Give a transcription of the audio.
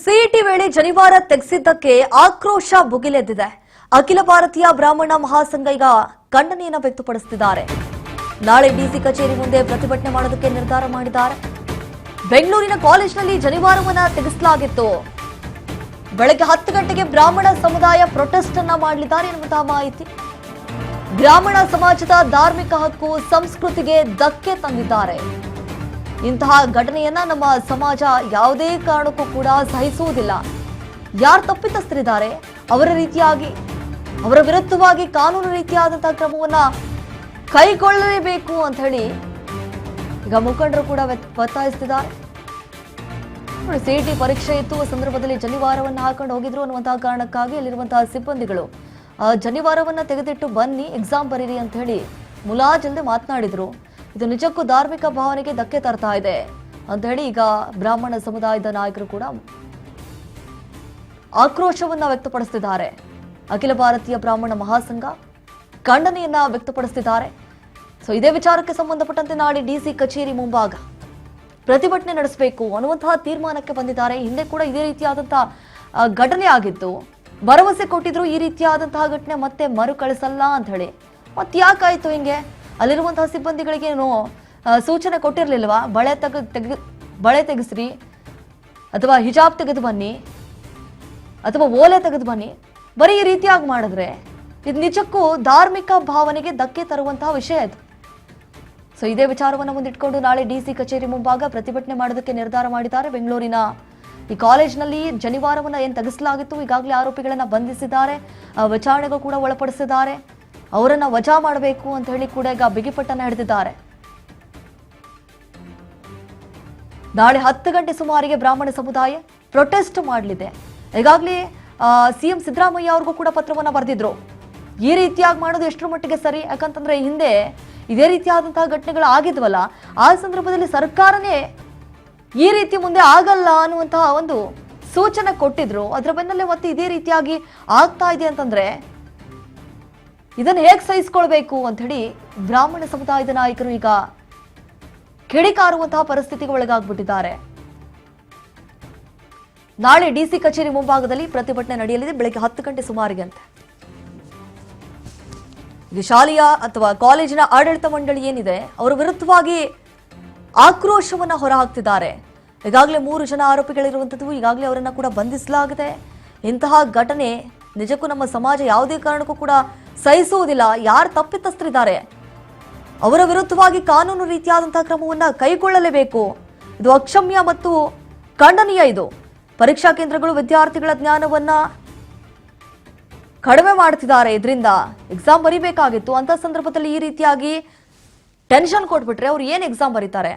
CET ವೇಳೆ ಜನಿವಾರ ತೆಗೆಸಿದ್ದಕ್ಕೆ ಆಕ್ರೋಶ ಭುಗಿಲೆದ್ದಿದೆ. ಅಖಿಲ ಭಾರತೀಯ ಬ್ರಾಹ್ಮಣ ಮಹಾಸಂಘ ಈಗ ಖಂಡನೆಯನ್ನು ವ್ಯಕ್ತಪಡಿಸುತ್ತಿದ್ದಾರೆ. ನಾಳೆ ಡಿಸಿ ಕಚೇರಿ ಮುಂದೆ ಪ್ರತಿಭಟನೆ ಮಾಡೋದಕ್ಕೆ ನಿರ್ಧಾರ ಮಾಡಿದ್ದಾರೆ. ಬೆಂಗಳೂರಿನ ಕಾಲೇಜಿನಲ್ಲಿ ಜನಿವಾರವನ್ನ ತೆಗೆಸಲಾಗಿತ್ತು. ಬೆಳಗ್ಗೆ 10 ಗಂಟೆಗೆ ಬ್ರಾಹ್ಮಣ ಸಮುದಾಯ ಪ್ರೊಟೆಸ್ಟ್ ಅನ್ನ ಮಾಡಲಿದ್ದಾರೆ ಎನ್ನುವಂತಹ ಮಾಹಿತಿ. ಬ್ರಾಹ್ಮಣ ಸಮಾಜದ ಧಾರ್ಮಿಕ ಹಕ್ಕು ಸಂಸ್ಕೃತಿಗೆ ಧಕ್ಕೆ ತಂದಿದ್ದಾರೆ. ಇಂತಹ ಘಟನೆಯನ್ನ ನಮ್ಮ ಸಮಾಜ ಯಾವುದೇ ಕಾರಣಕ್ಕೂ ಕೂಡ ಸಹಿಸುವುದಿಲ್ಲ. ಯಾರು ತಪ್ಪಿತಸ್ಥರಿದ್ದಾರೆ ಅವರ ವಿರುದ್ಧವಾಗಿ ಕಾನೂನು ರೀತಿಯಾದಂತಹ ಕ್ರಮವನ್ನ ಕೈಗೊಳ್ಳಲೇಬೇಕು ಅಂತ ಹೇಳಿ ಈಗ ಮುಖಂಡರು ಕೂಡ ಒತ್ತಾಯಿಸುತ್ತಿದ್ದಾರೆ. ಸಿಇಟಿ ಪರೀಕ್ಷೆ ಇತ್ತು, ಸಂದರ್ಭದಲ್ಲಿ ಜನಿವಾರವನ್ನು ಹಾಕೊಂಡು ಹೋಗಿದ್ರು ಅನ್ನುವಂತಹ ಕಾರಣಕ್ಕಾಗಿ ಅಲ್ಲಿರುವಂತಹ ಸಿಬ್ಬಂದಿಗಳು ಜನಿವಾರವನ್ನ ತೆಗೆದಿಟ್ಟು ಬನ್ನಿ ಎಕ್ಸಾಮ್ ಬರೀರಿ ಅಂತ ಹೇಳಿ ಮುಲಾಜಿಲ್ಲದೆ ಮಾತನಾಡಿದ್ರು. ಇದು ನಿಜಕ್ಕೂ ಧಾರ್ಮಿಕ ಭಾವನೆಗೆ ಧಕ್ಕೆ ತರ್ತಾ ಇದೆ ಅಂತ ಹೇಳಿ ಈಗ ಬ್ರಾಹ್ಮಣ ಸಮುದಾಯದ ನಾಯಕರು ಕೂಡ ಆಕ್ರೋಶವನ್ನ ವ್ಯಕ್ತಪಡಿಸುತ್ತಿದ್ದಾರೆ. ಅಖಿಲ ಭಾರತೀಯ ಬ್ರಾಹ್ಮಣ ಮಹಾಸಂಘ ಖಂಡನೆಯನ್ನ ವ್ಯಕ್ತಪಡಿಸುತ್ತಿದ್ದಾರೆ. ಸೊ ಇದೇ ವಿಚಾರಕ್ಕೆ ಸಂಬಂಧಪಟ್ಟಂತೆ ನಾಳೆ ಡಿಸಿ ಕಚೇರಿ ಮುಂಭಾಗ ಪ್ರತಿಭಟನೆ ನಡೆಸಬೇಕು ಅನ್ನುವಂತಹ ತೀರ್ಮಾನಕ್ಕೆ ಬಂದಿದ್ದಾರೆ. ಹಿಂದೆ ಕೂಡ ಇದೇ ರೀತಿಯಾದಂತಹ ಘಟನೆ ಆಗಿತ್ತು. ಭರವಸೆ ಕೊಟ್ಟಿದ್ರು ಈ ರೀತಿಯಾದಂತಹ ಘಟನೆ ಮತ್ತೆ ಮರುಕಳಿಸಲ್ಲ ಅಂತ ಹೇಳಿ. ಮತ್ತೆ ಯಾಕಾಯ್ತು ಹಿಂಗೆ? ಅಲ್ಲಿರುವಂತಹ ಸಿಬ್ಬಂದಿಗಳಿಗೆ ಏನು ಸೂಚನೆ ಕೊಟ್ಟಿರ್ಲಿಲ್ವಾ? ಬಳೆ ತೆಗೆಸ್ರಿ ಅಥವಾ ಹಿಜಾಬ್ ತೆಗೆದು ಬನ್ನಿ ಅಥವಾ ಓಲೆ ತೆಗೆದು ಬನ್ನಿ. ಬರೀ ಈ ರೀತಿಯಾಗಿ ಮಾಡಿದ್ರೆ ಇದು ನಿಜಕ್ಕೂ ಧಾರ್ಮಿಕ ಭಾವನೆಗೆ ಧಕ್ಕೆ ತರುವಂತಹ ವಿಷಯ ಇದು. ಸೊ ಇದೇ ವಿಚಾರವನ್ನು ಮುಂದಿಟ್ಕೊಂಡು ನಾಳೆ ಡಿಸಿ ಕಚೇರಿ ಮುಂಭಾಗ ಪ್ರತಿಭಟನೆ ಮಾಡೋದಕ್ಕೆ ನಿರ್ಧಾರ ಮಾಡಿದ್ದಾರೆ. ಬೆಂಗಳೂರಿನ ಈ ಕಾಲೇಜಿನಲ್ಲಿ ಜನಿವಾರವನ್ನ ಏನ್ ತೆಗೆಸಲಾಗಿತ್ತು, ಈಗಾಗಲೇ ಆರೋಪಿಗಳನ್ನ ಬಂಧಿಸಿದ್ದಾರೆ, ವಿಚಾರಣೆಗೂ ಕೂಡ ಒಳಪಡಿಸಿದ್ದಾರೆ. ಅವರನ್ನ ವಜಾ ಮಾಡಬೇಕು ಅಂತ ಹೇಳಿ ಕೂಡ ಈಗ ಬಿಗಿಪಟ್ಟನ್ನ ಹಿಡಿದಿದ್ದಾರೆ. ನಾಳೆ 10 ಗಂಟೆ ಸುಮಾರಿಗೆ ಬ್ರಾಹ್ಮಣ ಸಮುದಾಯ ಪ್ರೊಟೆಸ್ಟ್ ಮಾಡಲಿದೆ. ಈಗಾಗಲೇ ಸಿಎಂ ಸಿದ್ದರಾಮಯ್ಯ ಅವ್ರಿಗೂ ಕೂಡ ಪತ್ರವನ್ನ ಬರೆದಿದ್ರು. ಈ ರೀತಿಯಾಗಿ ಮಾಡೋದು ಎಷ್ಟರ ಮಟ್ಟಿಗೆ ಸರಿ? ಯಾಕಂತಂದ್ರೆ ಹಿಂದೆ ಇದೇ ರೀತಿಯಾದಂತಹ ಘಟನೆಗಳು ಆಗಿದ್ವಲ್ಲ, ಆ ಸಂದರ್ಭದಲ್ಲಿ ಸರ್ಕಾರನೇ ಈ ರೀತಿ ಮುಂದೆ ಆಗಲ್ಲ ಅನ್ನುವಂತಹ ಒಂದು ಸೂಚನೆ ಕೊಟ್ಟಿದ್ರು. ಅದರ ಬೆನ್ನಲ್ಲೇ ಮತ್ತೆ ಇದೇ ರೀತಿಯಾಗಿ ಆಗ್ತಾ ಇದೆ ಅಂತಂದ್ರೆ ಇದನ್ನು ಹೇಗೆ ಸಹಿಸಿಕೊಳ್ಬೇಕು ಅಂತ ಹೇಳಿ ಬ್ರಾಹ್ಮಣ ಸಮುದಾಯದ ನಾಯಕರು ಈಗ ಕಿಡಿಕಾರುವಂತಹ ಪರಿಸ್ಥಿತಿಗೆ ಒಳಗಾಗ್ಬಿಟ್ಟಿದ್ದಾರೆ. ನಾಳೆ ಡಿಸಿ ಕಚೇರಿ ಮುಂಭಾಗದಲ್ಲಿ ಪ್ರತಿಭಟನೆ ನಡೆಯಲಿದೆ ಬೆಳಗ್ಗೆ 10 ಗಂಟೆ ಸುಮಾರಿಗೆ ಅಂತೆ. ಈ ಶಾಲೆಯ ಅಥವಾ ಕಾಲೇಜಿನ ಆಡಳಿತ ಮಂಡಳಿ ಏನಿದೆ ಅವರ ವಿರುದ್ಧವಾಗಿ ಆಕ್ರೋಶವನ್ನ ಹೊರಹಾಕ್ತಿದ್ದಾರೆ. ಈಗಾಗಲೇ 3 ಜನ ಆರೋಪಿಗಳಿರುವಂಥದ್ದು, ಈಗಾಗಲೇ ಅವರನ್ನ ಕೂಡ ಬಂಧಿಸಲಾಗಿದೆ. ಇಂತಹ ಘಟನೆ ನಿಜಕ್ಕೂ ನಮ್ಮ ಸಮಾಜ ಯಾವುದೇ ಕಾರಣಕ್ಕೂ ಕೂಡ ಸಹಿಸುವುದಿಲ್ಲ. ಯಾರು ತಪ್ಪಿತಸ್ಥರಿದ್ದಾರೆ ಅವರ ವಿರುದ್ಧವಾಗಿ ಕಾನೂನು ರೀತಿಯಾದಂತಹ ಕ್ರಮವನ್ನ ಕೈಗೊಳ್ಳಲೇಬೇಕು. ಇದು ಅಕ್ಷಮ್ಯ ಮತ್ತು ಖಂಡನೀಯ. ಇದು ಪರೀಕ್ಷಾ ಕೇಂದ್ರಗಳು ವಿದ್ಯಾರ್ಥಿಗಳ ಜ್ಞಾನವನ್ನ ಕಡಿಮೆ ಮಾಡ್ತಿದ್ದಾರೆ. ಇದರಿಂದ ಎಕ್ಸಾಮ್ ಬರೀಬೇಕಾಗಿತ್ತು. ಅಂತ ಸಂದರ್ಭದಲ್ಲಿ ಈ ರೀತಿಯಾಗಿ ಟೆನ್ಷನ್ ಕೊಟ್ಬಿಟ್ರೆ ಅವ್ರು ಏನ್ ಎಕ್ಸಾಮ್ ಬರೀತಾರೆ?